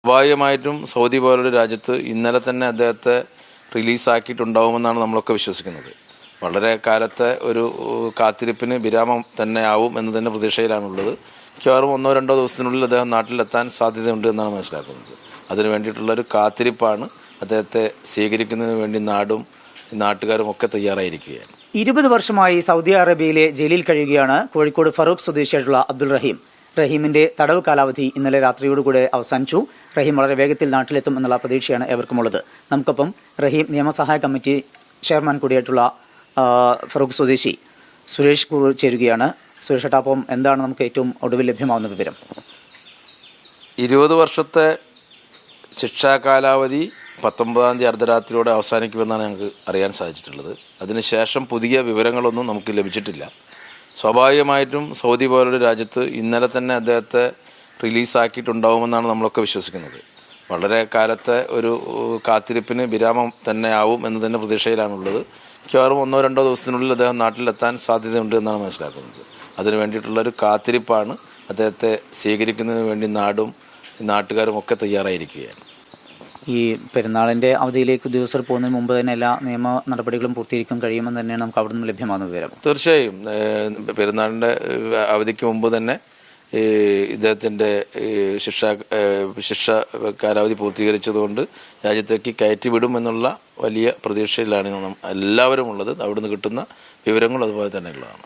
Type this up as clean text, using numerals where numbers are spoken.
സ്വാഭാവികമായിട്ടും സൗദി പോലൊരു രാജ്യത്ത് ഇന്നലെ തന്നെ അദ്ദേഹത്തെ റിലീസാക്കിയിട്ടുണ്ടാവുമെന്നാണ് നമ്മളൊക്കെ വിശ്വസിക്കുന്നത്. വളരെ കാലത്തെ ഒരു കാത്തിരിപ്പിന് വിരാമം തന്നെ ആവും എന്ന് തന്നെ പ്രതീക്ഷയിലാണുള്ളത്. മിക്കവാറും 1-2 ദിവസത്തിനുള്ളിൽ അദ്ദേഹം നാട്ടിലെത്താൻ സാധ്യതയുണ്ട് എന്നാണ് മനസ്സിലാക്കുന്നത്. അതിനു വേണ്ടിയിട്ടുള്ളൊരു കാത്തിരിപ്പാണ്. അദ്ദേഹത്തെ സ്വീകരിക്കുന്നതിന് വേണ്ടി നാടും നാട്ടുകാരും ഒക്കെ തയ്യാറായിരിക്കുകയാണ്. 20 വർഷമായി സൗദി അറേബ്യയിലെ ജയിലിൽ കഴിയുകയാണ് കോഴിക്കോട് ഫറൂഖ് സ്വദേശിയായിട്ടുള്ള അബ്ദുൾ റഹീം. റഹീമിന്റെ തടവ് കാലാവധി ഇന്നലെ രാത്രിയോടുകൂടെ അവസാനിച്ചു. റഹീം വളരെ വേഗത്തിൽ നാട്ടിലെത്തും എന്നുള്ള പ്രതീക്ഷയാണ് ഏവർക്കുമുള്ളത്. നമുക്കൊപ്പം റഹീം നിയമസഹായ കമ്മിറ്റി ചെയർമാൻ കൂടിയായിട്ടുള്ള ഫറൂഖ് സ്വദേശി സുരേഷ് കുർ ചേരുകയാണ്. സുരേഷ് ഏട്ടാപ്പം, എന്താണ് നമുക്ക് ഏറ്റവും ഒടുവിൽ ലഭ്യമാവുന്ന വിവരം? 20 വർഷത്തെ ശിക്ഷാ കാലാവധി 19-ാം തീയതി അർദ്ധരാത്രിയോടെ അവസാനിക്കുമെന്നാണ് ഞങ്ങൾക്ക് അറിയാൻ സാധിച്ചിട്ടുള്ളത്. അതിനുശേഷം പുതിയ വിവരങ്ങളൊന്നും നമുക്ക് ലഭിച്ചിട്ടില്ല. സ്വാഭാവികമായിട്ടും സൗദി പോലൊരു രാജ്യത്ത് ഇന്നലെ തന്നെ അദ്ദേഹത്തെ റിലീസാക്കിയിട്ടുണ്ടാവുമെന്നാണ് നമ്മളൊക്കെ വിശ്വസിക്കുന്നത്. വളരെ കാലത്തെ ഒരു കാത്തിരിപ്പിന് വിരാമം തന്നെ ആവും എന്ന് തന്നെ പ്രതീക്ഷയിലാണുള്ളത്. മിക്കവാറും 1-2 ദിവസത്തിനുള്ളിൽ അദ്ദേഹം നാട്ടിലെത്താൻ സാധ്യതയുണ്ട് എന്നാണ് മനസ്സിലാക്കുന്നത്. അതിനു വേണ്ടിയിട്ടുള്ളൊരു കാത്തിരിപ്പാണ്. അദ്ദേഹത്തെ സ്വീകരിക്കുന്നതിന് വേണ്ടി നാടും നാട്ടുകാരും ഒക്കെ തയ്യാറായിരിക്കുകയാണ്. ഈ പെരുന്നാളിൻ്റെ അവധിയിലേക്ക് ഉദ്യോഗസ്ഥർ പോകുന്നതിന് മുമ്പ് തന്നെ എല്ലാ നിയമ നടപടികളും പൂർത്തീകരിക്കാൻ കഴിയുമെന്ന് തന്നെയാണ് നമുക്ക് അവിടെ നിന്ന് ലഭ്യമാകുന്ന വിവരം. തീർച്ചയായും പെരുന്നാളിൻ്റെ അവധിക്ക് മുമ്പ് തന്നെ ഇദ്ദേഹത്തിൻ്റെ ശിക്ഷ കാലാവധി പൂർത്തീകരിച്ചതുകൊണ്ട് രാജ്യത്തേക്ക് കയറ്റിവിടും എന്നുള്ള വലിയ പ്രതീക്ഷയിലാണ് എല്ലാവരും ഉള്ളത്. അവിടുന്ന് കിട്ടുന്ന വിവരങ്ങൾ അതുപോലെ തന്നെയുള്ളതാണ്.